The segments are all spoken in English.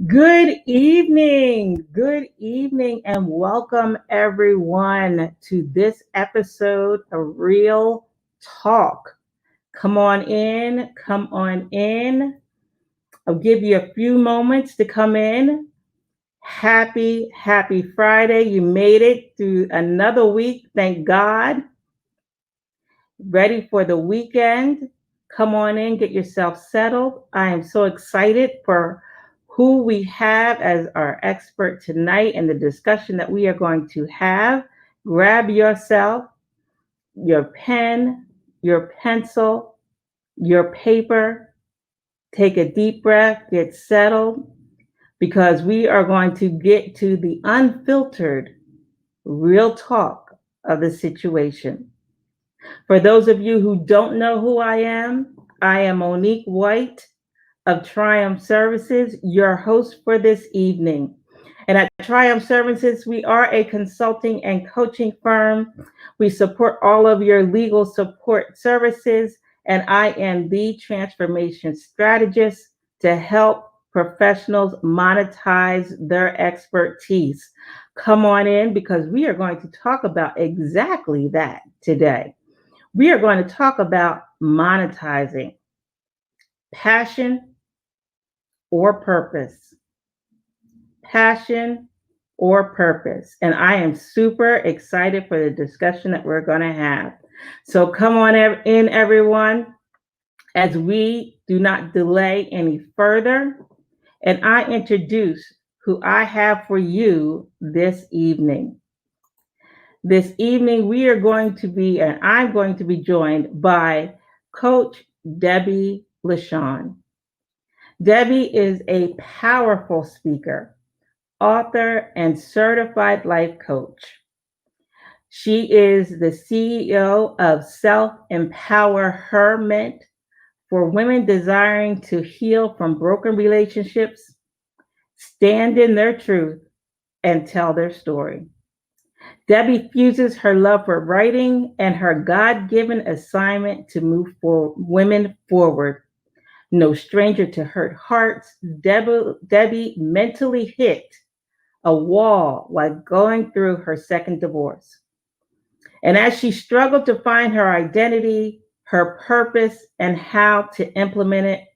Good evening, and welcome everyone to this episode of Real Talk. Come on in, come on in. I'll give you a few moments to come in. Happy Friday. You made it through another week. Thank God. Ready for the weekend. Come on in, get yourself settled. I am so excited for who we have as our expert tonight and the discussion that we are going to have. Grab yourself, your pen, your pencil, your paper, take a deep breath, get settled, because we are going to get to the unfiltered real talk of the situation. For those of you who don't know who I am Monique White of Triumph Services, your host for this evening. And at Triumph Services, we are a consulting and coaching firm. We support all of your legal support services, and I am the transformation strategist to help professionals monetize their expertise. Come on in, because we are going to talk about exactly that today. We are going to talk about monetizing, passion or purpose. Passion or purpose. And I am super excited for the discussion that we're going to have. So come on in, everyone, as we do not delay any further. And I introduce who I have for you this evening. This evening, I'm going to be joined by Coach Debbie LaShawn. Debbie is a powerful speaker, author, and certified life coach. She is the CEO of Self-Empowerment for women desiring to heal from broken relationships, stand in their truth, and tell their story. Debbie fuses her love for writing and her God-given assignment to move women forward. No stranger to hurt hearts, Debbie mentally hit a wall while going through her second divorce. And as she struggled to find her identity, her purpose, and how to implement it,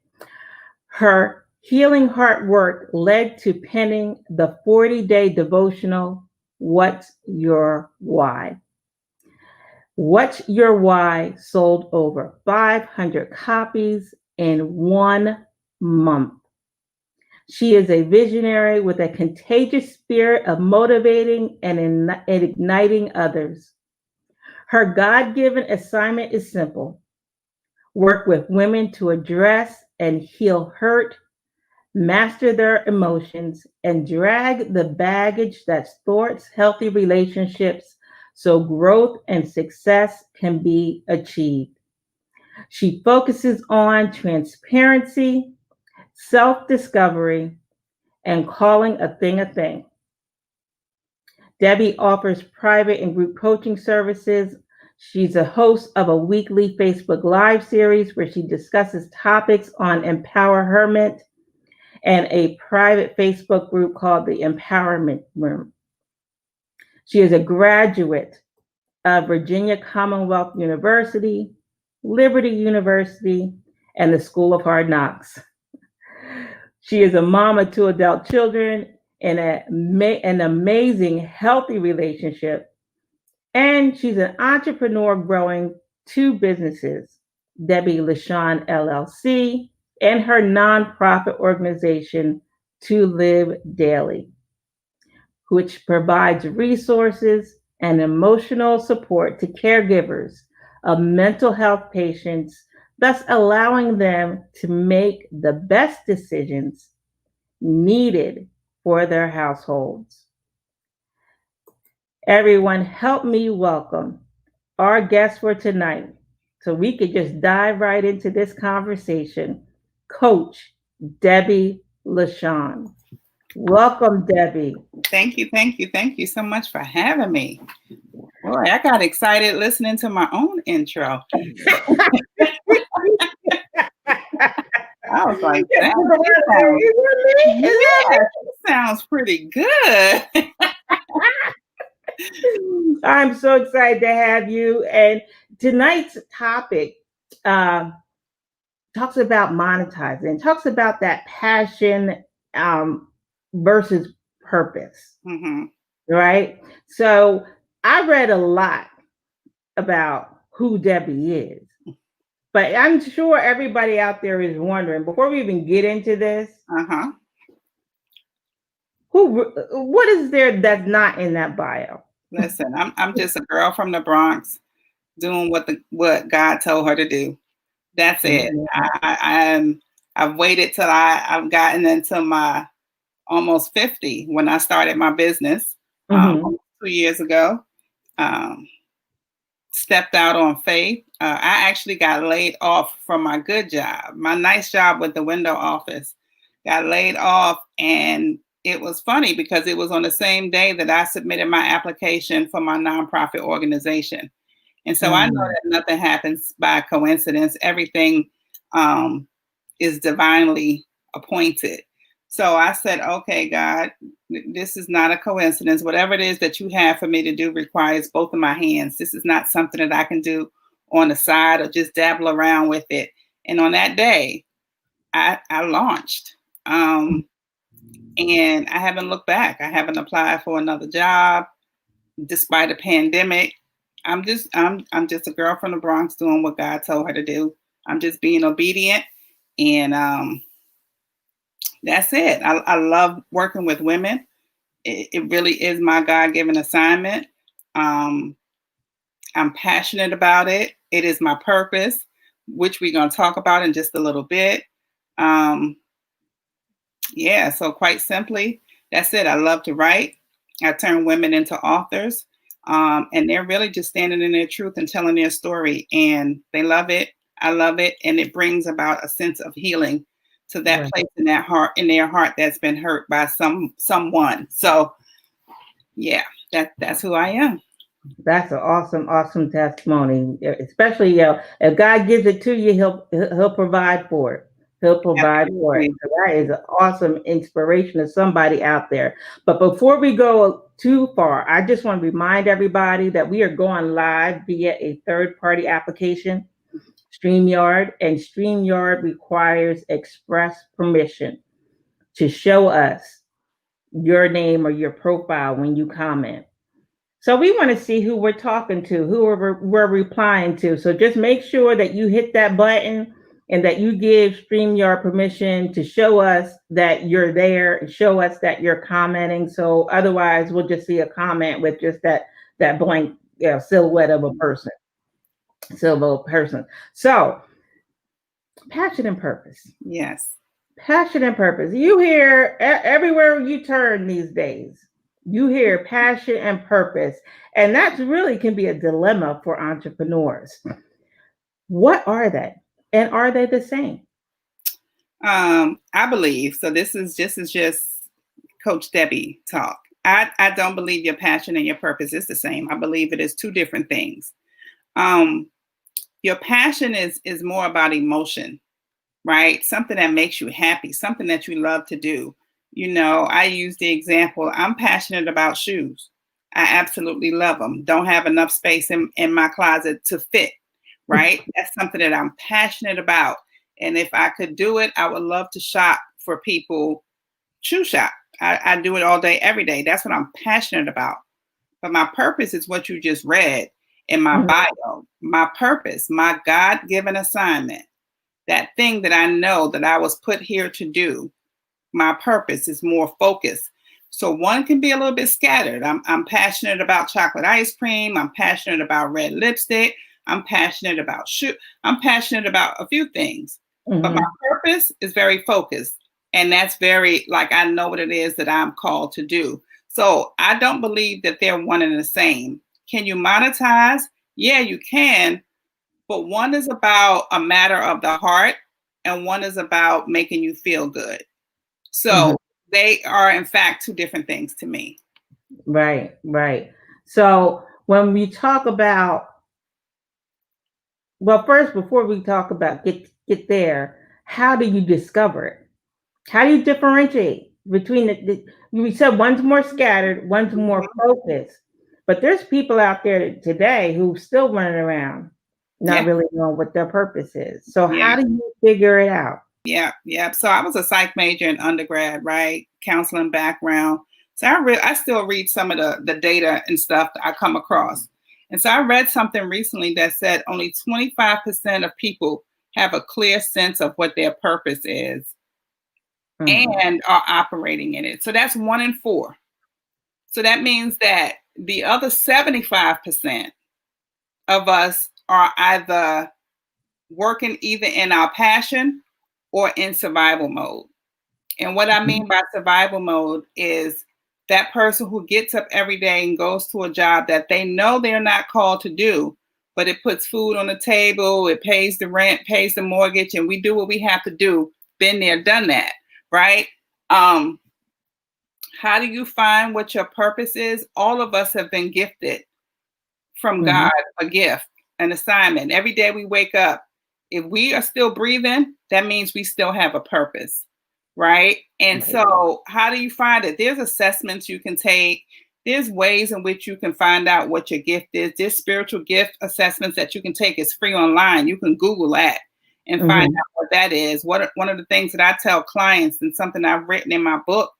her healing heart work led to penning the 40-day devotional, What's Your Why? What's Your Why sold over 500 copies in 1 month. She is a visionary with a contagious spirit of motivating and igniting others. Her God-given assignment is simple: work with women to address and heal hurt, master their emotions, and drag the baggage that thwarts healthy relationships so growth and success can be achieved. She focuses on transparency, self-discovery, and calling a thing a thing. Debbie offers private and group coaching services. She's a host of a weekly Facebook Live series where she discusses topics on empowerment and a private Facebook group called the Empowerment Room. She is a graduate of Virginia Commonwealth University, Liberty University, and the School of Hard Knocks. She is a mom of 2 adult children in an amazing, healthy relationship. And she's an entrepreneur growing 2 businesses, Debbie LaShawn LLC and her nonprofit organization, To Live Daily, which provides resources and emotional support to caregivers of mental health patients, thus allowing them to make the best decisions needed for their households. Everyone, help me welcome our guest for tonight so we could just dive right into this conversation, Coach Debbie LaShawn. Welcome, Debbie. Thank you so much for having me. Boy, I got excited listening to my own intro. I was like, yes, sounds pretty good. I'm so excited to have you. And tonight's topic uh, talks about monetizing, talks about that passion um, versus purpose, Hmm. right? So I read a lot about who Debbie is, but I'm sure everybody out there is wondering before we even get into this, Uh-huh. what is there that's not in that bio? Listen, I'm just a girl from the Bronx doing what God told her to do. That's it. I've waited till I've gotten into my almost 50 when I started my business Mm-hmm. almost 2 years ago. Um, Stepped out on faith. I actually got laid off from my good job, my nice job with the window office. Got laid off, and it was funny because it was on the same day that I submitted my application for my nonprofit organization. And so I know Mm. that nothing happens by coincidence. Everything um, is divinely appointed. So I said, okay, God, this is not a coincidence. Whatever it is that you have for me to do requires both of my hands. This is not something that I can do on the side or just dabble around with it. And on that day, I launched. And I haven't looked back. I haven't applied for another job despite a pandemic. I'm just a girl from the Bronx doing what God told her to do. I'm just being obedient, and that's it. I love working with women. It really is my God given assignment. Um, I'm passionate about it. It is my purpose, which we're going to talk about in just a little bit. Um, Yeah, so quite simply, that's it. I love to write. I turn women into authors, and they're really just standing in their truth and telling their story, and they love it. I love it, and it brings about a sense of healing to that Right. place in their heart that's been hurt by someone. So, yeah, that's who I am. That's an awesome, awesome testimony. Especially, if God gives it to you, He'll provide for it. He'll provide for it. Absolutely. So that is an awesome inspiration to somebody out there. But before we go too far, I just want to remind everybody that we are going live via a third-party application, StreamYard, and StreamYard requires express permission to show us your name or your profile when you comment. So we want to see who we're talking to, who we're replying to. So just make sure that you hit that button and that you give StreamYard permission to show us that you're there and show us that you're commenting. So otherwise we'll just see a comment with just that blank silhouette of a person, silhouette person. So passion and purpose. Yes. Passion and purpose. You hear everywhere you turn these days. You hear passion and purpose, and that really can be a dilemma for entrepreneurs. What are they, and are they the same? I believe so. This is just Coach Debbie talk. I don't believe your passion and your purpose is the same. I believe it is two different things. Um, your passion is more about emotion, right? Something that makes you happy, something that you love to do. I use the example, I'm passionate about shoes. I absolutely love them. Don't have enough space in my closet to fit, right? That's something that I'm passionate about. And if I could do it, I would love to shop for people, shoe shop. I do it all day, every day. That's what I'm passionate about. But my purpose is what you just read in my Mhm, bio. My purpose, my God given assignment, that thing that I know that I was put here to do, my purpose is more focused. So one can be a little bit scattered. I'm passionate about chocolate ice cream. I'm passionate about red lipstick. I'm passionate about shoe. I'm passionate about a few things, but my mhm, purpose is very focused. And that's very, like, I know what it is that I'm called to do. So I don't believe that they're one and the same. Can you monetize? Yeah, you can, but one is about a matter of the heart and one is about making you feel good. mhm. So they are, in fact, two different things to me. Right, right. So when we talk about, well, first before we talk about get there, how do you discover it? How do you differentiate? between we said one's more scattered, one's more Mhm. focused. But there's people out there today who still running around, not Yeah, really knowing what their purpose is. So yeah, how do you figure it out? yeah, yeah. So I was a psych major in undergrad, right? Counseling background. So I still read some of the data and stuff that I come across. And so I read something recently that said only 25% of people have a clear sense of what their purpose is Mm-hmm. and are operating in it. So that's 1 in 4. So that means that the other 75% of us are either working either in our passion or in survival mode. And what I mean by survival mode is that person who gets up every day and goes to a job that they know they're not called to do, but it puts food on the table, it pays the rent, pays the mortgage, and we do what we have to do. Been there, done that, right? Um, how do you find what your purpose is? All of us have been gifted from Mm-hmm. God a gift, an assignment. Every day we wake up, if we are still breathing, that means we still have a purpose, right? And Right. so, how do you find it? There's assessments you can take. There's ways in which you can find out what your gift is. There's spiritual gift assessments that you can take. It's free online. You can Google that and find Mm-hmm. out what that is. One of the things that I tell clients, and something I've written in my book,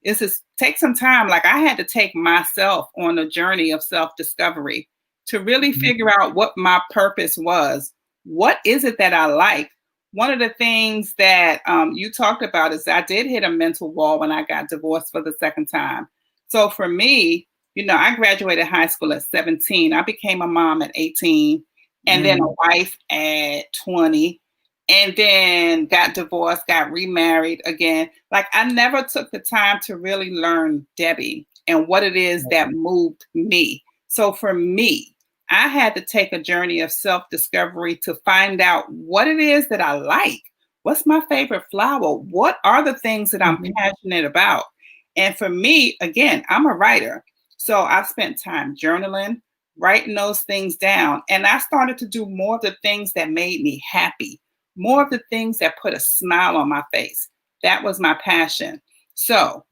is to take some time. Like I had to take myself on a journey of self-discovery to really figure out what my purpose was. What is it that I like? One of the things that you talked about is I did hit a mental wall when I got divorced for the second time. So for me, I graduated high school at 17. I became a mom at 18 and then Mm-hmm. a wife at 20 and then got divorced, got remarried again. Like I never took the time to really learn Debbie and what it is that moved me. So for me, I had to take a journey of self-discovery to find out what it is that I like. What's my favorite flower? What are the things that I'm Mm-hmm. passionate about? And for me, again, I'm a writer. So I've spent time journaling, writing those things down. And I started to do more of the things that made me happy, more of the things that put a smile on my face. That was my passion. So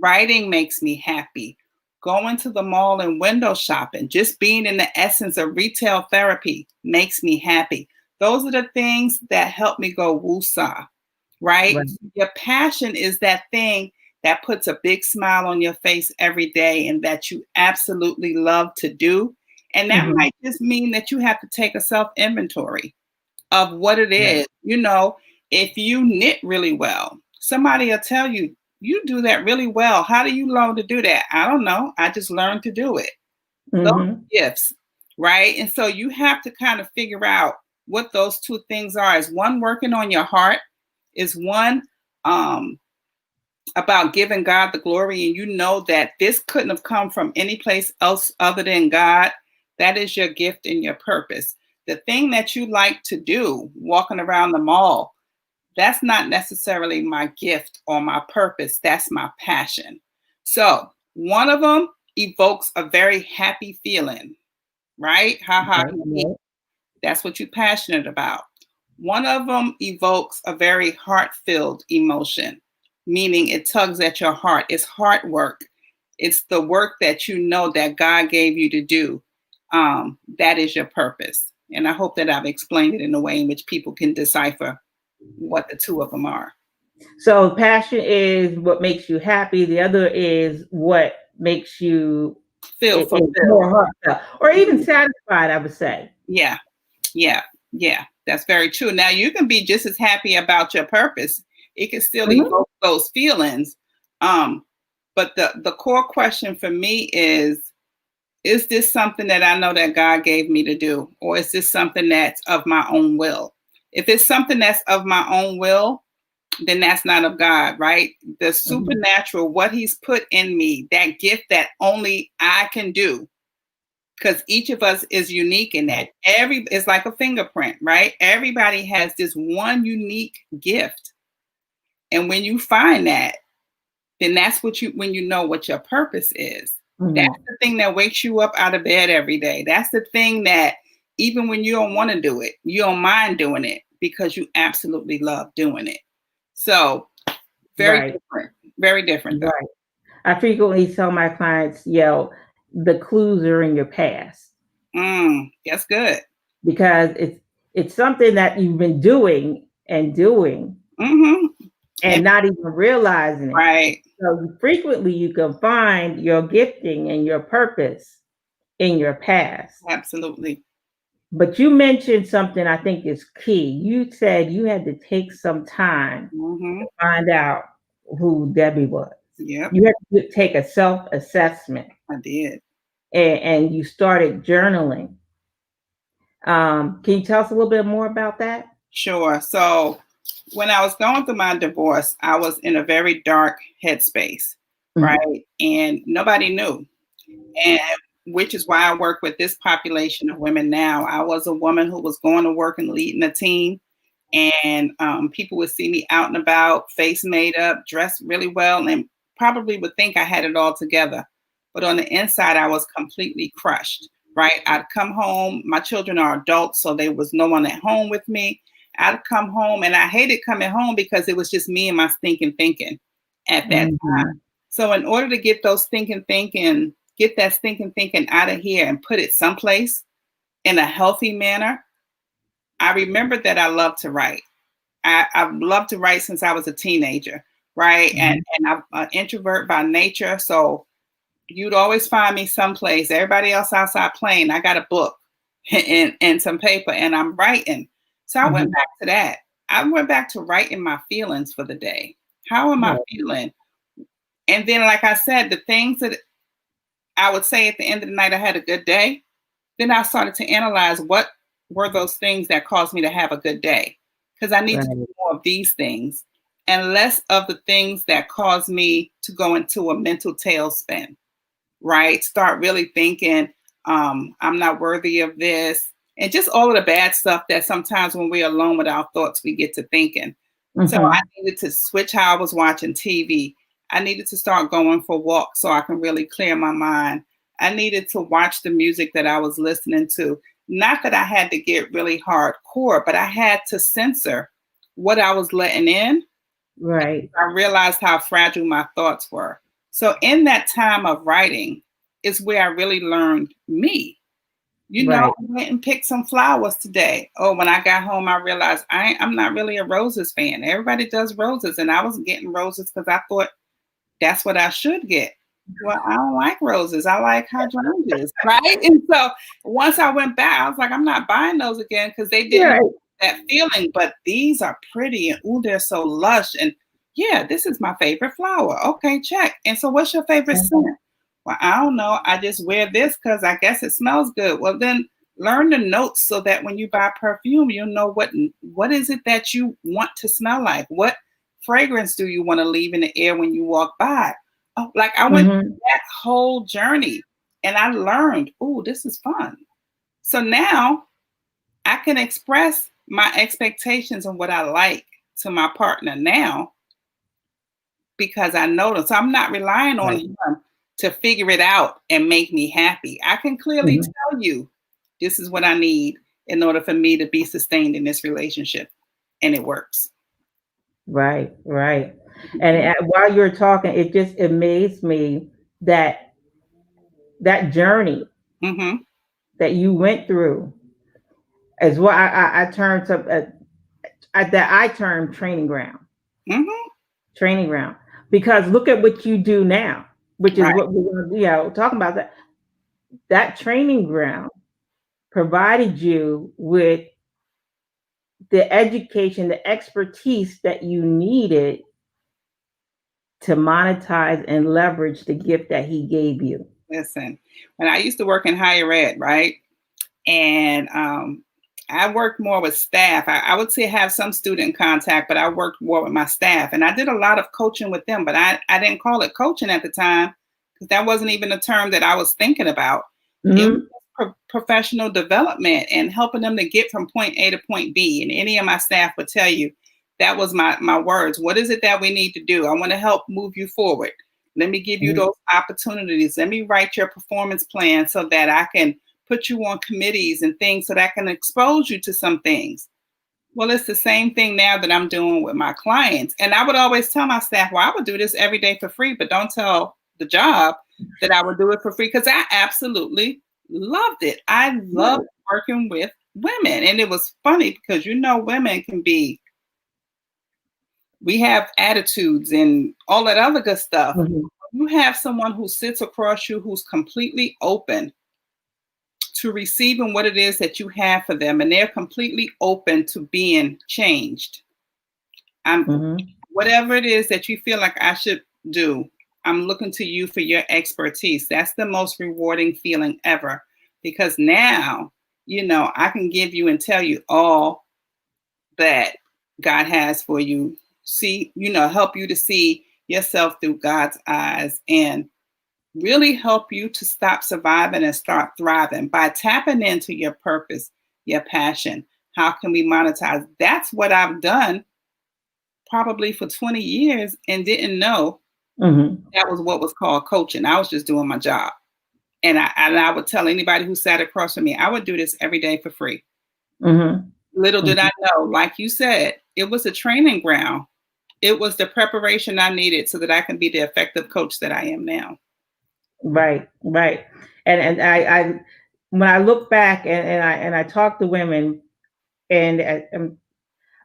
writing makes me happy. Going to the mall and window shopping, just being in the essence of retail therapy makes me happy. Those are the things that help me go woosah, right? Right. Your passion is that thing that puts a big smile on your face every day and that you absolutely love to do. And that Mm-hmm. might just mean that you have to take a self inventory of what it Right. is. If you knit really well, somebody will tell you, you do that really well. How do you learn to do that? I don't know. I just learned to do it. Those Mm-hmm. gifts, right? And so you have to kind of figure out what those two things are. Is one working on your heart? Is one um, about giving God the glory? And you know that this couldn't have come from any place else other than God. That is your gift and your purpose. The thing that you like to do, walking around the mall, that's not necessarily my gift or my purpose. That's my passion. So one of them evokes a very happy feeling, right? Ha ha. Right. He, he. Right. That's what you're passionate about. One of them evokes a very heart-filled emotion, meaning it tugs at your heart. It's heart work. It's the work that you know that God gave you to do. That is your purpose. And I hope that I've explained it in a way in which people can decipher what the two of them are. So passion is what makes you happy. The other is what makes you Feel it more fulfilled. heartfelt or even Mhm. satisfied, I would say. Yeah, yeah, yeah. That's very true. Now you can be just as happy about your purpose. It can still Mhm. evoke those feelings. Um, but the core question for me is this something that I know that God gave me to do? Or is this something that's of my own will? If it's something that's of my own will, then that's not of God, right? The Mhm. supernatural, what He's put in me, that gift that only I can do, because each of us is unique in that. It's like a fingerprint, right? Everybody has this one unique gift. And when you find that, then that's when you know what your purpose is. That's Mhm. the thing that wakes you up out of bed every day. That's the thing that even when you don't want to do it, you don't mind doing it because you absolutely love doing it. So very Right. different. Very different though. Right. I frequently tell my clients, the clues are in your past That's good. because it's something that you've been doing Mm-hmm. and And not even realizing it. right. So frequently you can find your gifting and your purpose in your past. Absolutely. But you mentioned something I think is key. You said you had to take some time Mm-hmm. to find out who Debbie was. Yep. You had to take a self assessment I did. and you started journaling. Can you tell us a little bit more about that? Sure. So when I was going through my divorce, I was in a very dark headspace, Mhm. right? And nobody knew. And which is why I work with this population of women now. I was a woman who was going to work and leading a team, and people would see me out and about, face made up, dressed really well, and probably would think I had it all together. But on the inside, I was completely crushed. Right? I'd come home. My children are adults, so there was no one at home with me. I'd come home, and I hated coming home because it was just me and my stinking thinking at that time. Mhm. So in order to get those get that stinking thinking out of here and put it someplace in a healthy manner, I remembered that I love to write. I've loved to write since I was a teenager, right? Mhm. And I'm an introvert by nature, so you'd always find me someplace. Everybody else outside playing. I got a book and some paper, and I'm writing. So I went Mhm. back to that. I went back to writing my feelings for the day. How am I Right. feeling? And then, like I said, the things that I would say at the end of the night, I had a good day. Then I started to analyze what were those things that caused me to have a good day. Because I need to do Right. more of these things and less of the things that cause me to go into a mental tailspin, right? Start really thinking, I'm not worthy of this. And just all of the bad stuff that sometimes when we're alone with our thoughts, we get to thinking. So I Mhm. needed to switch how I was watching TV. I needed to start going for walks so I can really clear my mind. I needed to watch the music that I was listening to. Not that I had to get really hardcore, but I had to censor what I was letting in. Right. I realized how fragile my thoughts were. So in that time of writing is where I really learned me. I Right. went and picked some flowers today. Oh, when I got home, I realized I'm not really a roses fan. Everybody does roses, and I was getting roses because I thought that's what I should get. Well, I don't like roses. I like hydrangeas, right? And so once I went back, I was like, I'm not buying those again because they didn't Right. have that feeling. But these are pretty, and ooh, they're so lush. And yeah, this is my favorite flower. Okay, check. And so, what's your favorite scent? Well, I don't know. I just wear this because I guess it smells good. Well, then learn the notes so that when you buy perfume, you'll know what is it that you want to smell like. What fragrance do you want to leave in the air when you walk by? Oh, like I went Mhm. through that whole journey and I learned, oh, this is fun. So now I can express my expectations and what I like to my partner now because I know them. So I'm not relying on Right. him to figure it out and make me happy. I can clearly Mhm. tell you this is what I need in order for me to be sustained in this relationship. And it works. Right. Right. And while you're talking, it just amazed me that that journey Mm-hmm. that you went through is what I termed that I term training ground. Mm-hmm. Training ground. Because look at what you do now, which is Right. what we're talking about. That training ground provided you with the education, the expertise that you needed to monetize and leverage the gift that he gave you. Listen, when I used to work in higher ed, right? And I worked more with staff. I would say have some student contact, but I worked more with my staff. And I did a lot of coaching with them, but I didn't call it coaching at the time because that wasn't even a term that I was thinking about. It was Mhm. professional development and helping them to get from point A to point B. And any of my staff would tell you that was my words. What is it that we need to do? I want to help move you forward. Let me give you Mhm. those opportunities. Let me write your performance plan so that I can put you on committees and things so that I can expose you to some things. Well, it's the same thing now that I'm doing with my clients. And I would always tell my staff, well, I would do this every day for free, but don't tell the job that I would do it for free, because I absolutely loved it. I loved Right. working with women. And it was funny because, women can be, we have attitudes and all that other good stuff. Mhm. You have someone who sits across you who's completely open to receiving what it is that you have for them, and they're completely open to being changed. I'm Mhm. Whatever it is that you feel like I should do, I'm looking to you for your expertise. That's the most rewarding feeling ever, because now, I can give you and tell you all that God has for you. See, help you to see yourself through God's eyes, and really help you to stop surviving and start thriving by tapping into your purpose, your passion. How can we monetize? That's what I've done probably for 20 years and didn't know Mhm. that was what was called coaching. I was just doing my job. And I would tell anybody who sat across from me, I would do this every day for free. Mhm. Little did Mhm. I know, like you said, it was a training ground. It was the preparation I needed so that I can be the effective coach that I am now. Right. Right. And I when I look back and I talk to women and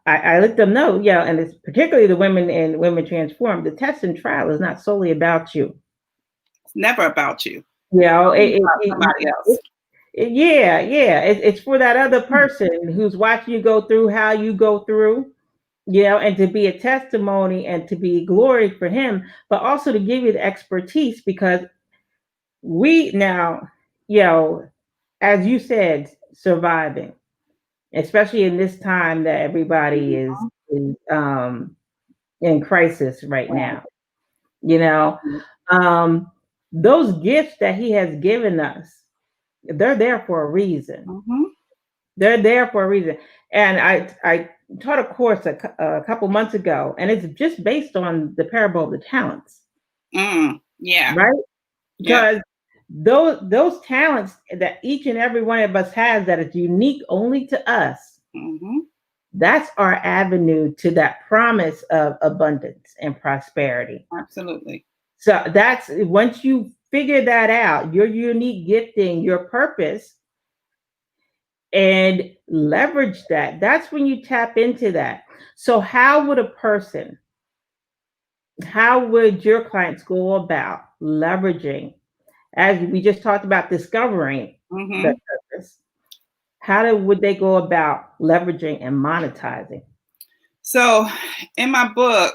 I let them know, yeah, and it's particularly the women in Women Transform. The test and trial is not solely about you. It's never about you. You It's know, always about somebody else. yeah, yeah. It's for that other Mm. person who's watching you go through how you go through, and to be a testimony and to be glory for him, but also to give you the expertise because we now, as you said, surviving, especially in this time that everybody is in crisis right Right. now. You know, um, those gifts that he has given us, they're there for a reason. Mm-hmm. They're there for a reason. And I taught a course a couple months ago, and it's just based on the parable of the talents, Yeah. right? Yep. Because those talents that each and every one of us has that is unique only to us, Mm-hmm. that's our avenue to that promise of abundance and prosperity. Absolutely. So that's once you figure that out, your unique gifting, your purpose, and leverage that, that's when you tap into that. So how would your clients go about leveraging, as we just talked about discovering the Mm-hmm. purpose, would they go about leveraging and monetizing? So in my book,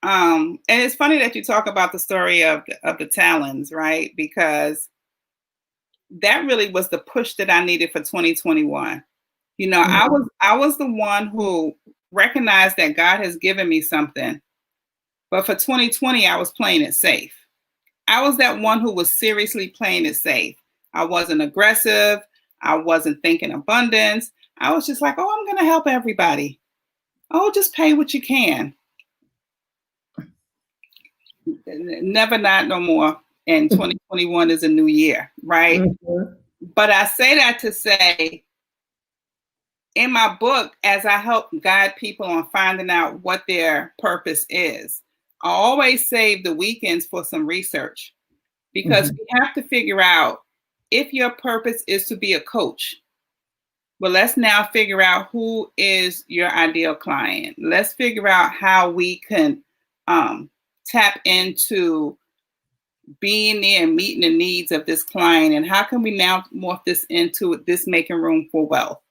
and it's funny that you talk about the story of the talons, right? Because that really was the push that I needed for 2021. I Mhm. was the one who recognized that God has given me something, but for 2020, I was playing it safe. I was that one who was seriously playing it safe. I wasn't aggressive. I wasn't thinking abundance. I was just like, oh, I'm going to help everybody. Oh, just pay what you can. Never, not no more. And 2021 is a new year, right? Mhm. But I say that to say, in my book, as I help guide people on finding out what their purpose is, I always save the weekends for some research, because Mhm. we have to figure out if your purpose is to be a coach. Well, let's now figure out who is your ideal client. Let's figure out how we can tap into being there and meeting the needs of this client, and how can we now morph this into this making room for wealth,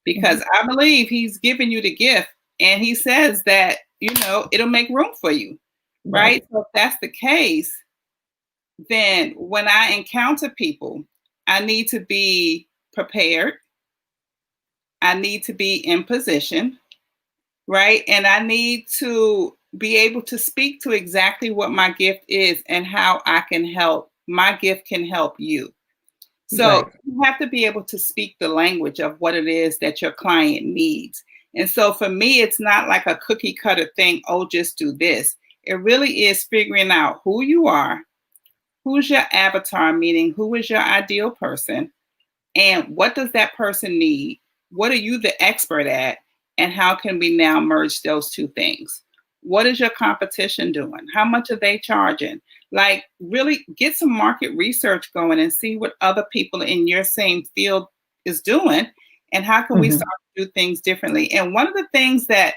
because Mhm. I believe he's giving you the gift, and he says that it'll make room for you, Right. right? So if that's the case, then when I encounter people, I need to be prepared, I need to be in position, right? And I need to be able to speak to exactly what my gift is and how my gift can help you. So Right. you have to be able to speak the language of what it is that your client needs. And so for me, it's not like a cookie cutter thing, oh, just do this. It really is figuring out who you are, who's your avatar, meaning who is your ideal person, and what does that person need? What are you the expert at? And how can we now merge those two things? What is your competition doing? How much are they charging? Like, really get some market research going and see what other people in your same field is doing, and how can we start to do things differently. And one of the things that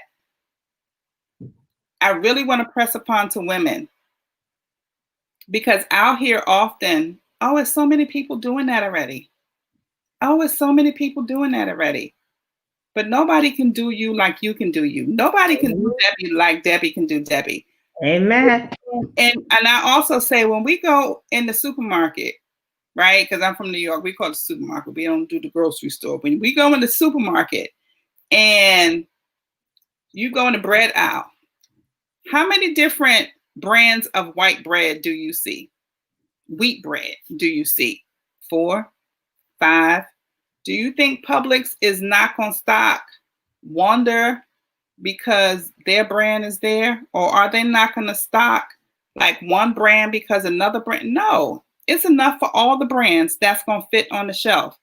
I really want to press upon to women, because I'll hear often, oh, it's so many people doing that already. Oh, it's so many people doing that already. But nobody can do you like you can do you. Nobody can do Debbie like Debbie can do Debbie. Amen. And I also say, when we go in the supermarket, right? Because I'm from New York, we call it the supermarket. We don't do the grocery store. When we go in the supermarket and you go in the bread aisle, how many different brands of white bread do you see? Wheat bread do you see? 4, 5. Do you think Publix is not going to stock Wonder because their brand is there? Or are they not going to stock like one brand because another brand? No, it's enough for all the brands that's going to fit on the shelf.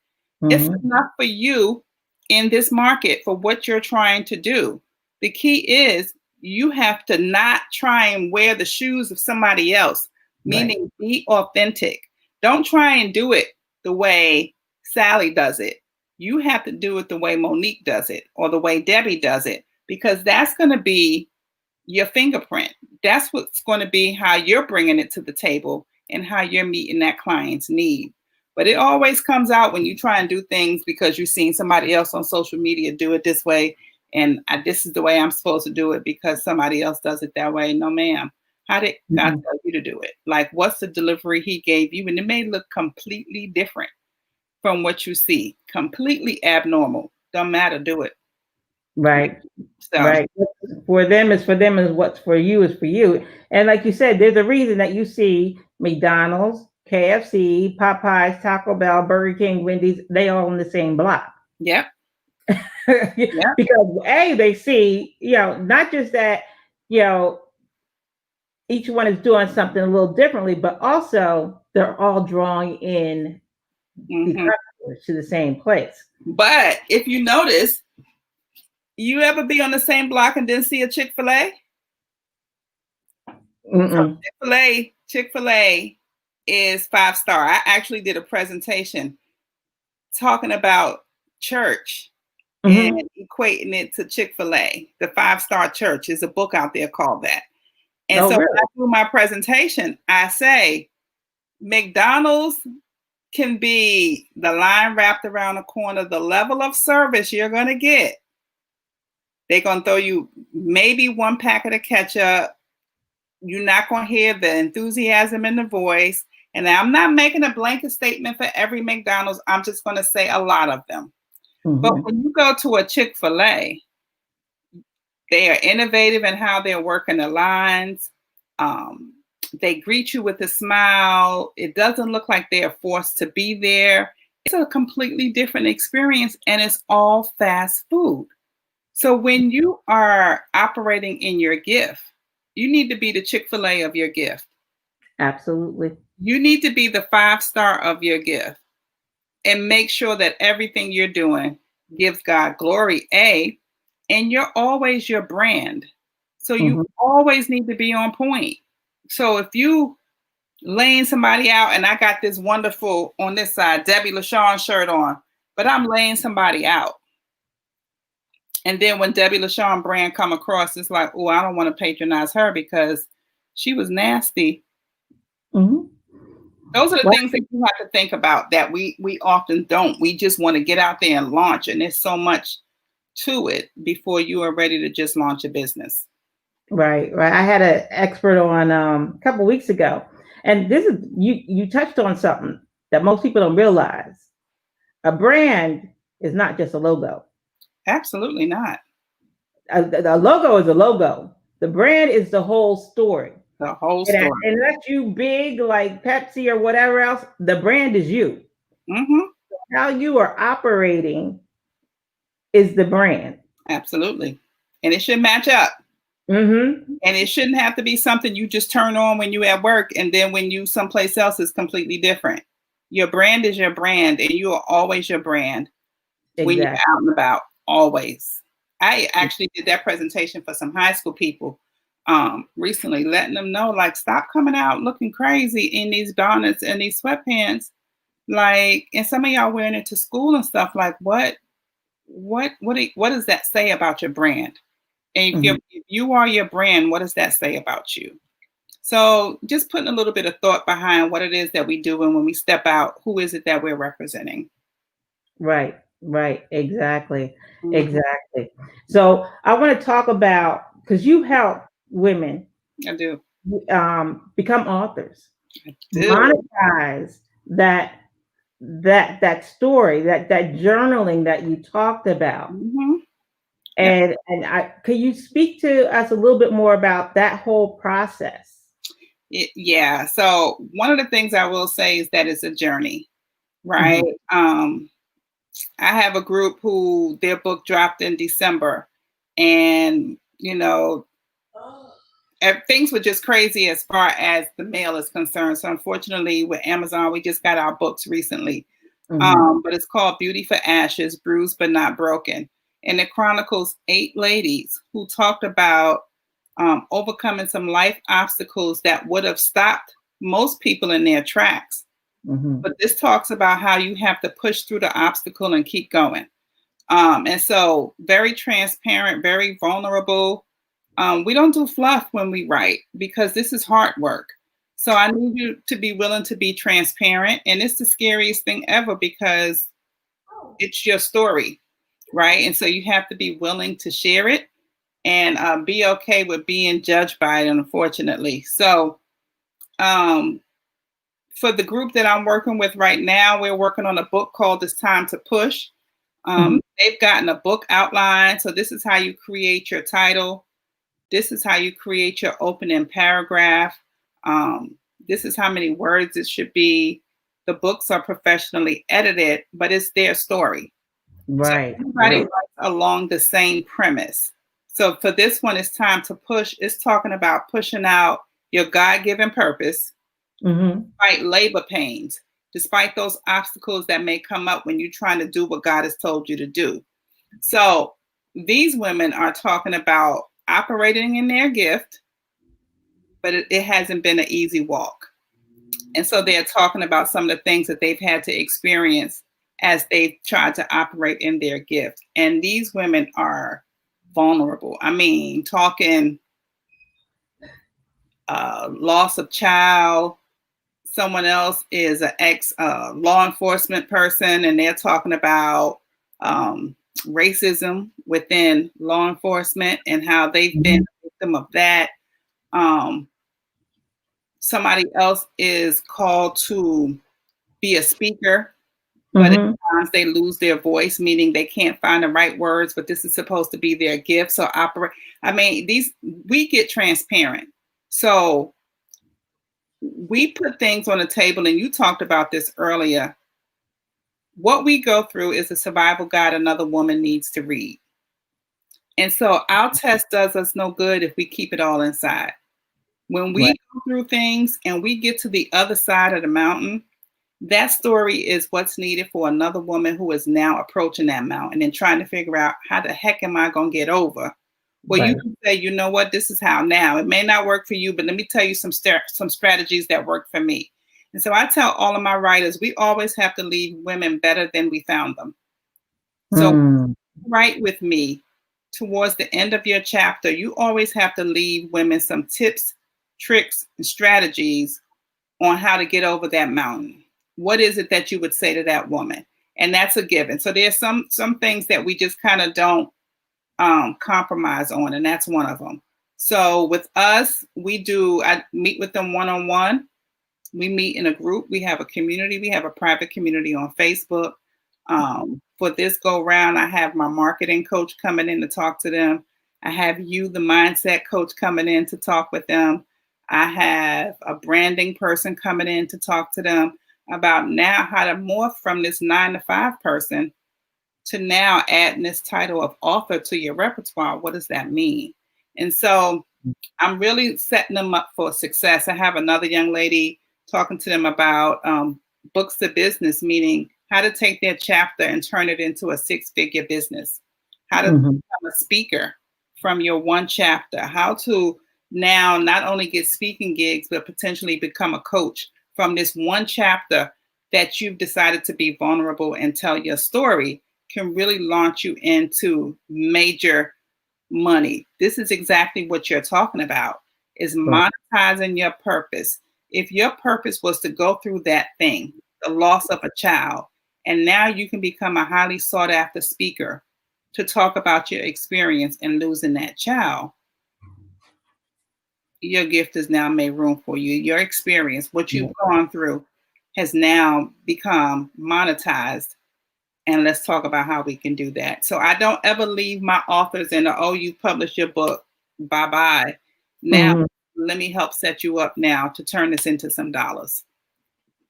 It's enough for you in this market for what you're trying to do. The key is you have to not try and wear the shoes of somebody else, meaning be authentic. Don't try and do it the way Sally does it. You have to do it the way Monique does it, or the way Debbie does it, because that's going to be your fingerprint. That's what's going to be how you're bringing it to the table and how you're meeting that client's need. But it always comes out when you try and do things because you've seen somebody else on social media do it this way, and this is the way I'm supposed to do it because somebody else does it that way. No, ma'am. How did God tell you to do it? Like, what's the delivery he gave you? And it may look completely different from what you see. Completely abnormal. Don't matter, do it. Right. So, right. For them is for them, and what's for you is for you. And like you said, there's a reason that you see McDonald's, KFC, Popeyes, Taco Bell, Burger King, Wendy's, they all on the same block. Yep. Because they see, not just that, each one is doing something a little differently, but also they're all drawing in the customers to the same place. But if you notice, you ever be on the same block and then see a Chick-fil-A? So Chick-fil-A is 5-star. I actually did a presentation talking about church and equating it to Chick-fil-A. The 5-star church is a book out there called that. And so when I do my presentation, I say McDonald's can be the line wrapped around the corner, the level of service you're going to get. They're going to throw you maybe one packet of ketchup. You're not going to hear the enthusiasm in the voice. And I'm not making a blanket statement for every McDonald's. I'm just going to say a lot of them. But when you go to a Chick-fil-A, they are innovative in how they're working the lines. They greet you with a smile. It doesn't look like they are forced to be there. It's a completely different experience, and it's all fast food. So when you are operating in your gift, you need to be the Chick-fil-A of your gift. Absolutely. You need to be the 5-star of your gift and make sure that everything you're doing gives God glory, and you're always your brand. So you always need to be on point. So if you laying somebody out, and I got this wonderful on this side, Debbie LaShawn shirt on, but I'm laying somebody out. And then when Debbie LaShawn brand come across, it's like, oh, I don't want to patronize her because she was nasty. Those are the things that you have to think about that we often don't. We just want to get out there and launch, and there's so much to it before you are ready to just launch a business. Right. I had an expert on a couple of weeks ago, and this is you touched on something that most people don't realize. A brand is not just a logo. Absolutely not. A logo is a logo. The brand is the whole story. The whole story. Unless you big like Pepsi or whatever else, the brand is you. How you are operating is the brand. Absolutely. And it should match up. And it shouldn't have to be something you just turn on when you're at work, and then when you someplace else is completely different. Your brand is your brand, and you are always your brand when you're out and about, always. I actually did that presentation for some high school people recently, letting them know, like, stop coming out looking crazy in these bonnets and these sweatpants. Like, and some of y'all wearing it to school and stuff. Like, what does that say about your brand? And Mhm. if you are your brand, what does that say about you? So just putting a little bit of thought behind what it is that we do, and when we step out, who is it that we're representing? Right, right, exactly, Mhm. exactly. So I want to talk about, because you help women I do. become authors, I do. monetize that story, that journaling that you talked about. Hmm. Yep. And I could you speak to us a little bit more about that whole process? Yeah. So one of the things I will say is that it's a journey, right? Mhm, I have a group who their book dropped in December, and things were just crazy as far as the mail is concerned. So unfortunately, with Amazon, we just got our books recently. mhm, But it's called Beauty for Ashes, Bruised but Not Broken. And it chronicles 8 ladies who talked about overcoming some life obstacles that would have stopped most people in their tracks. mhm. But this talks about how you have to push through the obstacle and keep going. And so, very transparent, very vulnerable. We don't do fluff when we write because this is hard work. So I need you to be willing to be transparent. And it's the scariest thing ever because it's your story, right? And so you have to be willing to share it and be okay with being judged by it, unfortunately. So um, for the group that I'm working with right now, we're working on a book called It's Time to Push. Mhm. They've gotten a book outline. So this is how you create your title. This is how you create your opening paragraph. Um, this is how many words it should be. The books are professionally edited, but it's their story. So Right, everybody right. writes along the same premise. So for this one, it's time to push. It's talking about pushing out your God-given purpose Mhm. despite labor pains, despite those obstacles that may come up when you're trying to do what God has told you to do. So these women are talking about operating in their gift, but it hasn't been an easy walk. And so they're talking about some of the things that they've had to experience as they've tried to operate in their gift. And these women are vulnerable. I mean, talking loss of child. Someone else is an ex law enforcement person, and they're talking about racism within law enforcement and how they've been Mhm, a victim of that. Um, Somebody else is called to be a speaker, but at mhm. times they lose their voice, meaning they can't find the right words, but this is supposed to be their gift. So operate. I mean, we get transparent. So we put things on the table, and you talked about this earlier. What we go through is a survival guide another woman needs to read. And so our test does us no good if we keep it all inside. When we Right. go through things and we get to the other side of the mountain, that story is what's needed for another woman who is now approaching that mountain and trying to figure out how the heck am I going to get over? Well, you Right. can say, you know what, this is how now. It may not work for you, but let me tell you some strategies that work for me. And so I tell all of my writers, we always have to leave women better than we found them. So Mm. write with me towards the end of your chapter, you always have to leave women some tips, tricks, and strategies on how to get over that mountain. What is it that you would say to that woman? And that's a given. So there's some things that we just kind of don't compromise on, and that's one of them. So with us, I meet with them one on one. We meet in a group. We have a community. We have a private community on Facebook. For this go round, I have my marketing coach coming in to talk to them. I have you, the mindset coach, coming in to talk with them. I have a branding person coming in to talk to them about now how to morph from this 9 to 5 person to now adding this title of author to your repertoire. What does that mean? And so I'm really setting them up for success. I have another young lady talking to them about books to business, meaning how to take their chapter and turn it into a 6-figure business, how to Mhm. become a speaker from your one chapter, how to now not only get speaking gigs, but potentially become a coach from this one chapter that you've decided to be vulnerable and tell your story can really launch you into major money. This is exactly what you're talking about is Right. monetizing your purpose. If your purpose was to go through that thing, the loss of a child, and now you can become a highly sought after speaker to talk about your experience in losing that child, your gift has now made room for you. Your experience, what you've gone through, has now become monetized. And let's talk about how we can do that. So I don't ever leave my authors in the, oh, you published your book, bye bye. Now, Mhm. let me help set you up now to turn this into some dollars.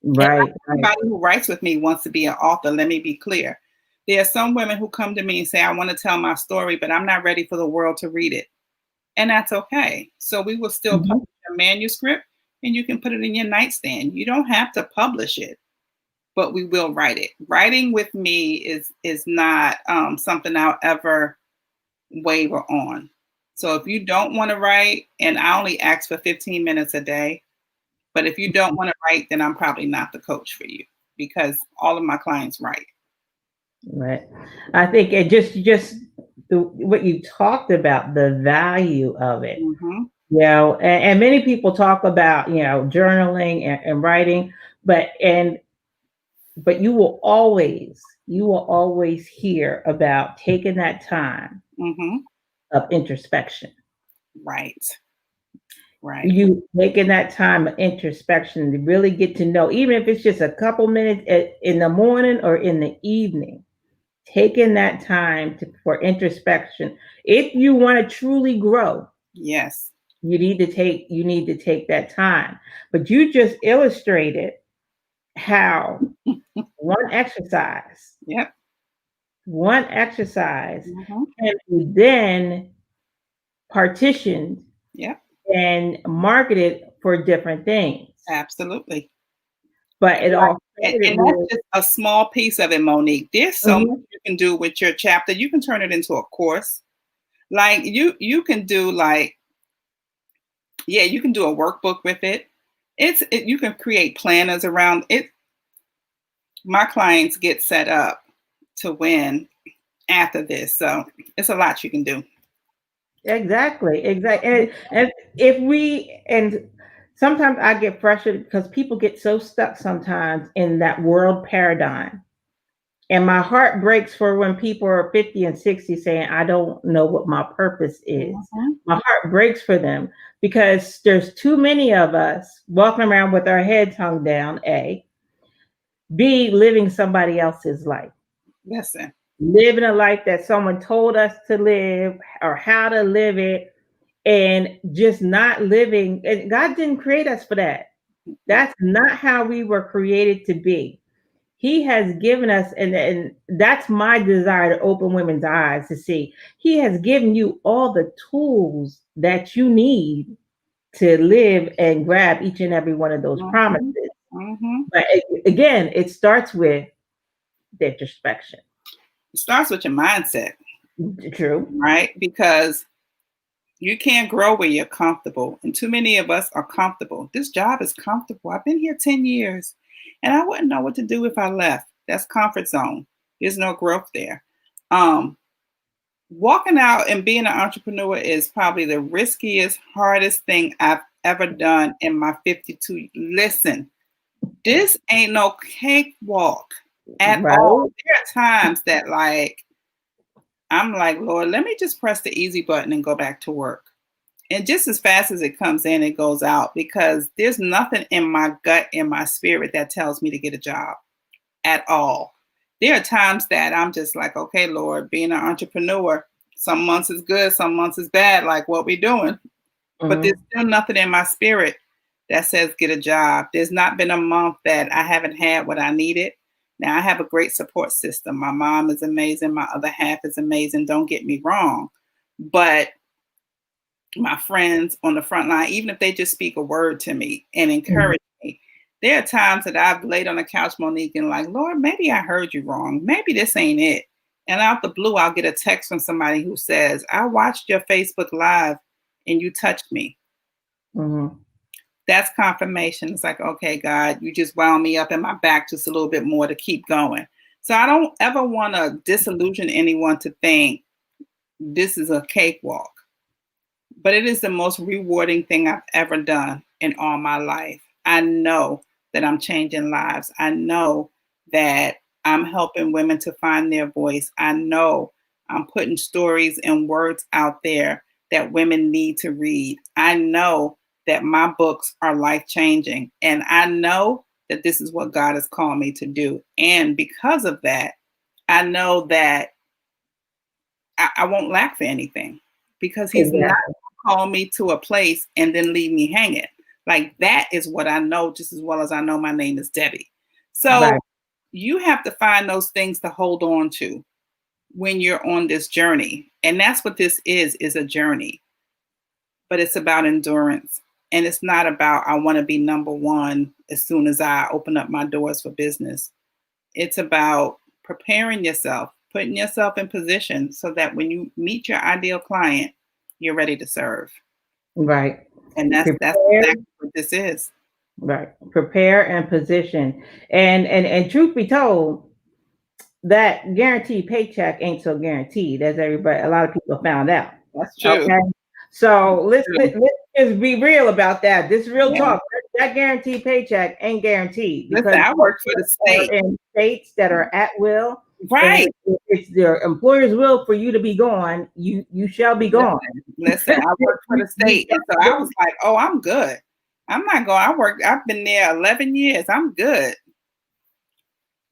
And not Right. Right. everybody who writes with me wants to be an author. Let me be clear. There are some women who come to me and say, I want to tell my story, but I'm not ready for the world to read it. And that's okay. So we will still Mhm. publish a manuscript and you can put it in your nightstand. You don't have to publish it, but we will write it. Writing with me is not something I'll ever waver on. So if you don't want to write, and I only ask for 15 minutes a day, but if you don't want to write, then I'm probably not the coach for you because all of my clients write. Right. I think it just what you talked about, the value of it. Mm-hmm. And many people talk about, journaling and writing, but and but you will always hear about taking that time Mm-hmm. of introspection. Right. Right. You taking that time of introspection to really get to know, even if it's just a couple minutes in the morning or in the evening, taking that time for introspection. If you want to truly grow, Yes. you need to take that time. But you just illustrated how one exercise, Yep. one exercise Mm-hmm. can be then partitioned Yep. and marketed for different things. Absolutely. But it Right. all started And that's with just a small piece of it, Monique. There's so much Mhm. you can do with your chapter. You can turn it into a course. Like you can do like, yeah, you can do a workbook with it. You can create planners around it. My clients get set up to win after this. So it's a lot you can do. Exactly. And if we and sometimes I get frustrated because people get so stuck sometimes in that world paradigm. And my heart breaks for when people are 50 and 60 saying, I don't know what my purpose is. Mhm. My heart breaks for them because there's too many of us walking around with our heads hung down, A, B, living somebody else's life, Listen. living a life that someone told us to live or how to live it, and just not living. And God didn't create us for that. That's not how we were created to be. He has given us, and that's my desire to open women's eyes to see. He has given you all the tools that you need to live and grab each and every one of those Mhm. promises. Mhm. But again, it starts with the introspection. It starts with your mindset, True. right? Because you can't grow where you're comfortable. And too many of us are comfortable. This job is comfortable. I've been here 10 years and I wouldn't know what to do if I left. That's comfort zone. There's no growth there. Um, Walking out and being an entrepreneur is probably the riskiest, hardest thing I've ever done in my 52. Listen, this ain't no cakewalk at all. Right. There are times that I'm like, Lord, let me just press the easy button and go back to work. And just as fast as it comes in, it goes out because there's nothing in my gut, in my spirit that tells me to get a job at all. There are times that I'm just like, okay, Lord, being an entrepreneur, some months is good, some months is bad, like what we doing. But there's Mhm. still nothing in my spirit that says get a job. There's not been a month that I haven't had what I needed. Now I have a great support system. My mom is amazing. My other half is amazing. Don't get me wrong. But my friends on the front line, even if they just speak a word to me and Mhm. encourage me, there are times that I've laid on the couch, Monique, and like, Lord, maybe I heard you wrong. Maybe this ain't it. And out the blue, I'll get a text from somebody who says, I watched your Facebook Live and you touched me. Mm-hmm. That's confirmation. It's like, okay, God, you just wound me up in my back just a little bit more to keep going. So I don't ever want to disillusion anyone to think this is a cakewalk, but it is the most rewarding thing I've ever done in all my life. I know that I'm changing lives. I know that I'm helping women to find their voice. I know I'm putting stories and words out there that women need to read. I know that my books are life changing. And I know that this is what God has called me to do. And because of that, I know that I won't lack for anything because He's not Exactly. call me to a place and then leave me hanging. Like that is what I know just as well as I know my name is Debbie. So Right. you have to find those things to hold on to when you're on this journey. And that's what this is a journey. But it's about endurance. And it's not about I want to be number one as soon as I open up my doors for business. It's about preparing yourself, putting yourself in position so that when you meet your ideal client, you're ready to serve. Right. And that's Prepare. exactly what this is. Right. Prepare and position. And truth be told, that guaranteed paycheck ain't so guaranteed as everybody a lot of people found out. That's true. Okay. So True. let's just be real about that. This real Yeah. talk. That guaranteed paycheck ain't guaranteed Listen, because I work for the are state. in states that are at will, and Right. if it's their employer's will for you to be gone, you shall be gone. Listen, I work for the You state. shall And so be I gone. was like, oh, I'm good. I'm not going. I've been there 11 years. I'm good.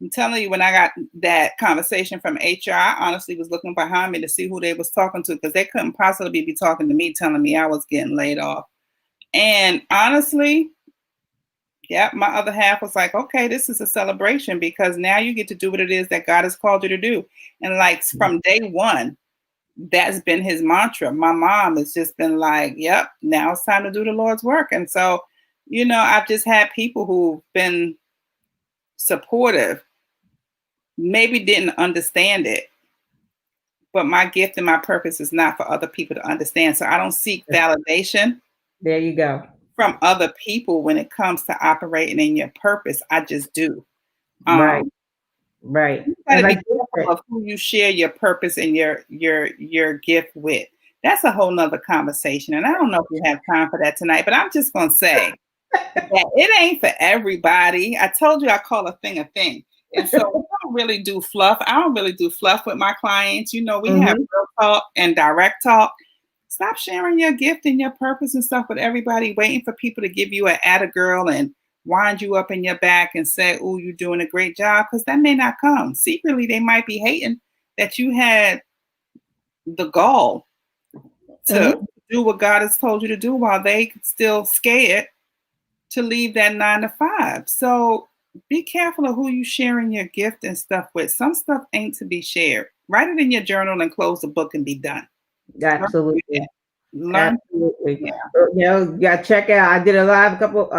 I'm telling you, when I got that conversation from HR, I honestly was looking behind me to see who they was talking to because they couldn't possibly be talking to me, telling me I was getting laid off. And honestly, yeah, my other half was like, okay, this is a celebration because now you get to do what it is that God has called you to do. And like from day one, that's been his mantra. My mom has just been like, yep, now it's time to do the Lord's work. And so, I've just had people who've been supportive, maybe didn't understand it, but my gift and my purpose is not for other people to understand. So I don't seek validation There you go. from other people when it comes to operating in your purpose. I just do. Right. Um, Right. you got And to be like you careful said, of who you share your purpose and your gift with. That's a whole nother conversation. And I don't know if we have time for that tonight, but I'm just going to say that it ain't for everybody. I told you I call a thing a thing. And so we don't really do fluff. I don't really do fluff with my clients. We have Mhm. real talk and direct talk. Stop sharing your gift and your purpose and stuff with everybody, waiting for people to give you an atta girl and wind you up in your back and say, oh, you're doing a great job, because that may not come. Secretly, they might be hating that you had the gall to Mhm. do what God has told you to do while they still scared to leave that 9 to 5. So be careful of who you sharing your gift and stuff with. Some stuff ain't to be shared. Write it in your journal and close the book and be done. Learn to do that. Absolutely. Learn. Absolutely. Yeah. You got to check out. I did a live a couple.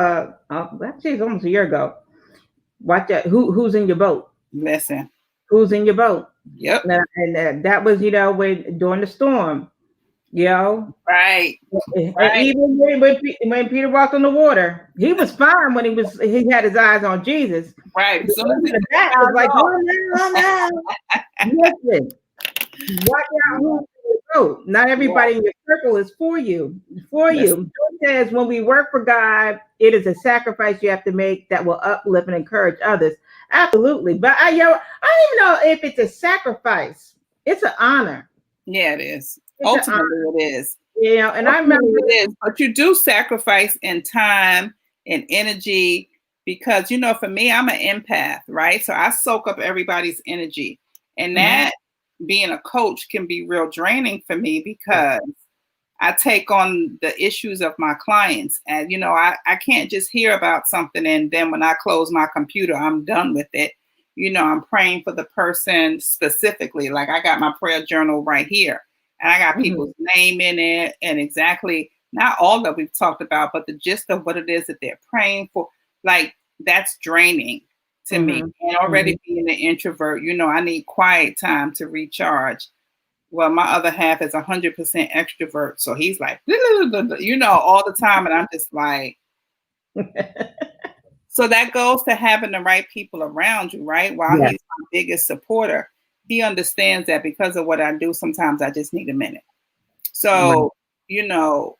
Actually, it's almost a year ago. Watch that. Who's in your boat? Listen. Who's in your boat? Yep. And that was when during the storm. You know, Right. and Right. even when Peter walked on the water, he was fine when he had his eyes on Jesus. Right. As soon as The back was like, oh no, listen. Watch out who's in your boat. Not yeah. everybody in your circle is for you. For Listen. you. It says when we work for God, it is a sacrifice you have to make that will uplift and encourage others. Absolutely. But I don't even know if it's a sacrifice. It's an honor. Yeah, it is. It's an honor. Ultimately, it is. And I Ultimately, remember. it is. But you do sacrifice in time and energy because, for me, I'm an empath, right? So I soak up everybody's energy. And that being a coach can be real draining for me because I take on the issues of my clients. And, I can't just hear about something and then when I close my computer, I'm done with it. I'm praying for the person specifically. Like I got my prayer journal right here and I got people's name in it and exactly not all that we've talked about, but the gist of what it is that they're praying for. Like that's draining. to me. And already Mhm. being an introvert, I need quiet time to recharge. Well, my other half is 100% extrovert. So he's like, all the time. And I'm just like, so that goes to having the right people around you, right? While Yeah. he's my biggest supporter, he understands that because of what I do, sometimes I just need a minute. Right. So,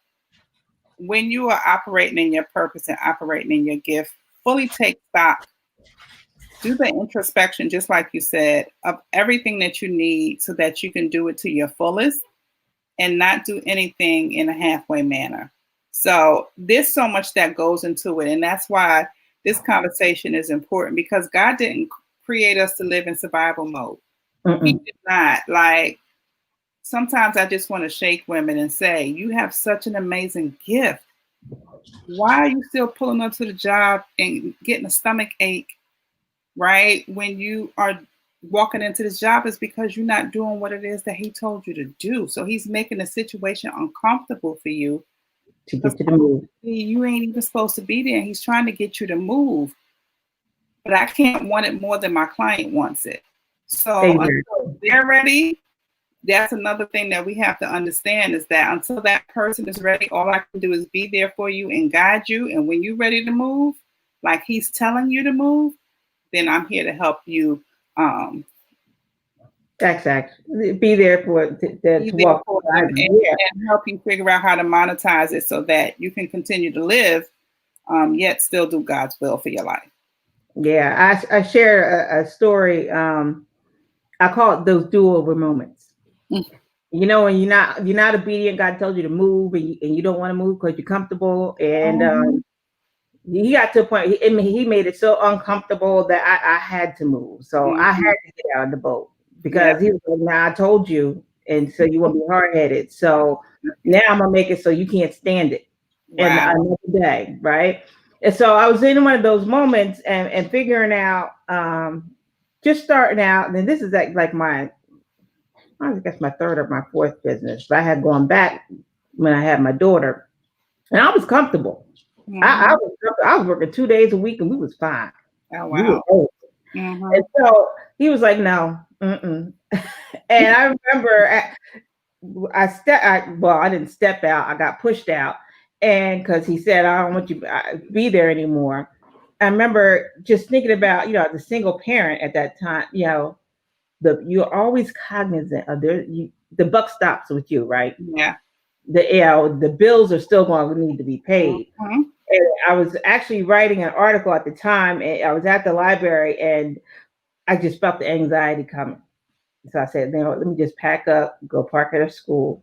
when you are operating in your purpose and operating in your gift, fully take stock, do the introspection, just like you said, of everything that you need so that you can do it to your fullest and not do anything in a halfway manner. So there's so much that goes into it. And that's why this conversation is important, because God didn't create us to live in survival mode. He Mm-mm. did not. Like, sometimes I just want to shake women and say, you have such an amazing gift. Why are you still pulling up to the job and getting a stomach ache, right? When you are walking into this job, is because you're not doing what it is that he told you to do. So he's making the situation uncomfortable for you, To because get to the move. you ain't even supposed to be there. He's trying to get you to move, but I can't want it more than my client wants it. So until Exactly. they're ready, that's another thing that we have to understand, is that until that person is ready, all I can do is be there for you and guide you. And when you're ready to move, like he's telling you to move, then I'm here to help you, Exactly. Be there be to there walk for beside them, them. and, Yeah. and help you figure out how to monetize it so that you can continue to live, yet still do God's will for your life. Yeah. I share a story. I call it those do-over moments. Mm. When you're not obedient, God tells you to move, and you don't want to move because you're comfortable. And Mhm. he got to a point. He made it so uncomfortable that I had to move. So I had Mhm. to get out of the boat, Yep. because he was like, "Now I told you, and so you won't be hard headed. So now I'm gonna make it so you can't stand it." And Wow. another day, right? And so I was in one of those moments, and figuring out, just starting out. And this is like my, I guess my third or my fourth business. But I had gone back when I had my daughter, and I was comfortable. I Mhm. was I was working 2 days a week, and we was fine. Oh, We were wow. old. And Mhm. so he was like, "No, mm-mm." And I remember I didn't step out. I got pushed out, and because he said, "I don't want you to be there anymore." I remember just thinking about, the single parent at that time. You're always cognizant of the buck stops with you, right? Yeah. The bills are still going to need to be paid. Mhm. And I was actually writing an article at the time, and I was at the library, and I just felt the anxiety coming. So I said, let me just pack up, go park at a school,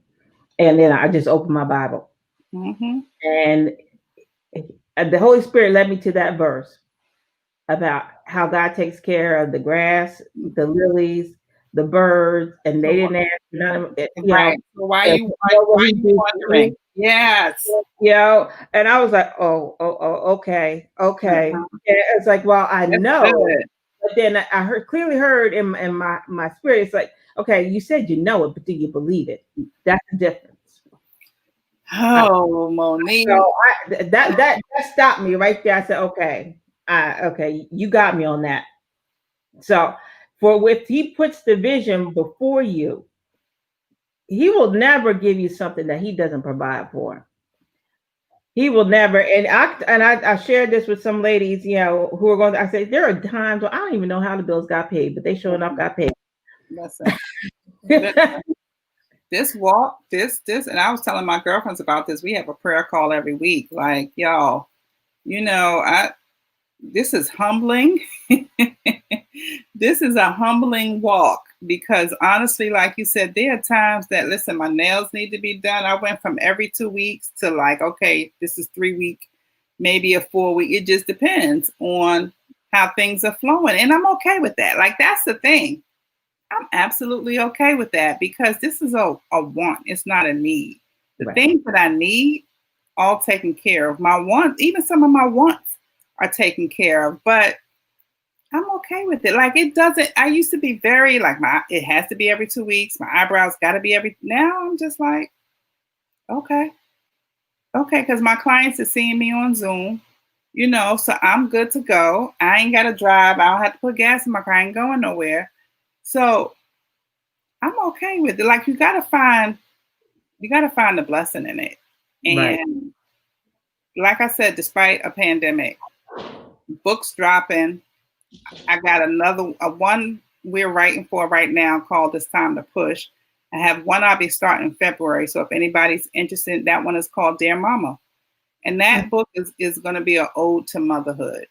and then I just opened my Bible, Mhm. and the Holy Spirit led me to that verse about how God takes care of the grass, the lilies, the birds, and they So, didn't ask none of it. right. So To know what why He you did for me. wondering? Yes. And I was like, oh, okay, okay. Mhm. And it's like, well, I That's know, good. but then I clearly heard in my spirit, it's like, okay, you said you know it, but do you believe it? That's the difference. Uh, Oh, Monique. so that stopped me right there. I said, okay, okay, you got me on that. So, for if He puts the vision before you, He will never give you something that He doesn't provide for. He will never. And I shared this with some ladies, who are going. I say there are times where I don't even know how the bills got paid, but they sure enough got paid. Listen. This walk, this, and I was telling my girlfriends about this. We have a prayer call every week. Like, y'all, I this is humbling. This is a humbling walk, because honestly, like you said, there are times that, listen, my nails need to be done. I went from every 2 weeks to, like, okay, this is 3 week, maybe a 4 week. It just depends on how things are flowing. And I'm okay with that. Like, that's the thing. I'm absolutely okay with that, because this is a want. It's not a need. The Right. things that I need, all taken care of. My wants, even some of my wants are taken care of, but I'm okay with it. Like, it doesn't, I used to be very like, it has to be every 2 weeks. My eyebrows got to be now I'm just like, okay. Okay. Cause my clients are seeing me on Zoom. So I'm good to go. I ain't got to drive. I don't have to put gas in my car. I ain't going nowhere. So I'm okay with it. Like you gotta find the blessing in it. Right. And like I said, despite a pandemic, books dropping. I got another one we're writing for right now called "It's Time to Push." I have one I'll be starting in February. So if anybody's interested, that one is called "Dear Mama," and that book is going to be an ode to motherhood.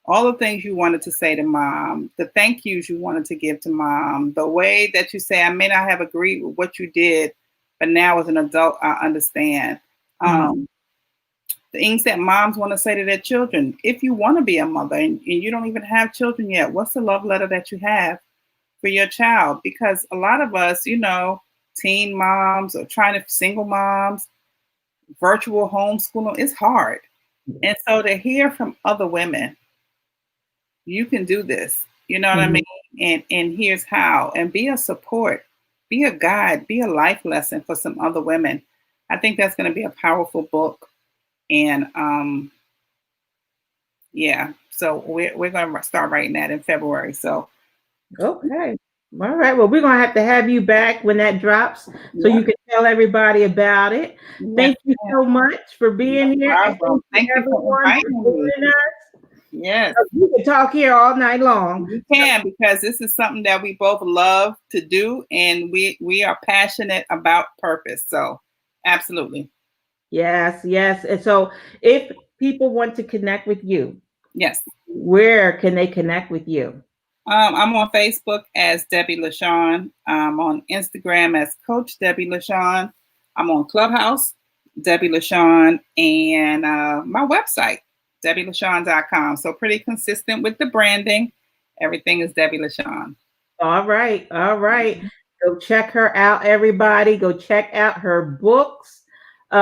All the things you wanted to say to mom, the thank yous you wanted to give to mom, the way that you say, I may not have agreed with what you did, but now as an adult, I understand. Mhm. Things that moms want to say to their children. If you want to be a mother and you don't even have children yet, what's the love letter that you have for your child? Because a lot of us, teen moms or trying to single moms, virtual homeschooling, it's hard. And so to hear from other women, you can do this. You know what I Mhm. mean? And here's how. And be a support, be a guide, be a life lesson for some other women. I think that's going to be a powerful book. And yeah, so we're going to start writing that in February. So Okay. All right. Well, we're gonna have to have you back when that drops so yeah, you can tell everybody about it. yes, Thank you ma'am. so much for No being here, and problem. thank you Thank you for everyone for inviting me. joining us. Yes, We can talk here all night long. you can, because this is something that we both love to do, and we are passionate about purpose. So absolutely, Yes, yes. And so, if people want to connect with you, yes. where can they connect with you? I'm on Facebook as Debbie LaShawn. I'm on Instagram as Coach Debbie LaShawn. I'm on Clubhouse, Debbie LaShawn, and my website, DebbieLaShawn.com. So pretty consistent with the branding. Everything is Debbie LaShawn. All right, all right. Go check her out, everybody. Go check out her books. We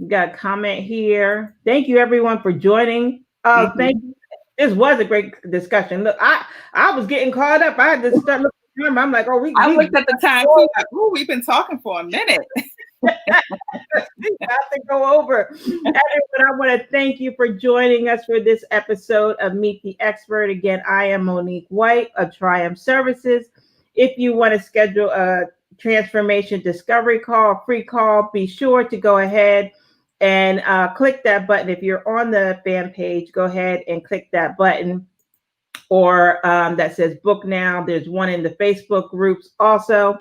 got a comment here. Thank you, everyone, for joining. Thank Mhm. you. This was a great discussion. Look, I was getting caught up. I had to start looking at the time. I'm like, oh, I we looked at the time too. Like, ooh, we've been talking for a minute. got to go over. Everyone, I want to thank you for joining us for this episode of Meet the Expert. Again, I am Monique White of Triumph Services. If you want to schedule a transformation discovery call, free call, be sure to go ahead and click that button. If you're on the fan page, go ahead and click that button, or that says book now. There's one in the Facebook groups also.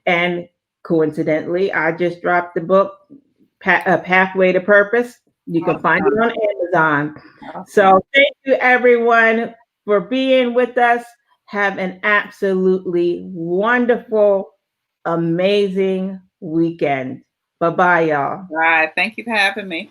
And coincidentally, I just dropped the book, A Pathway to Purpose. You can find it Awesome. on Amazon. Awesome. So thank you, everyone, for being with us. Have an absolutely wonderful, amazing weekend. Bye bye, y'all. All right. Thank you for having me.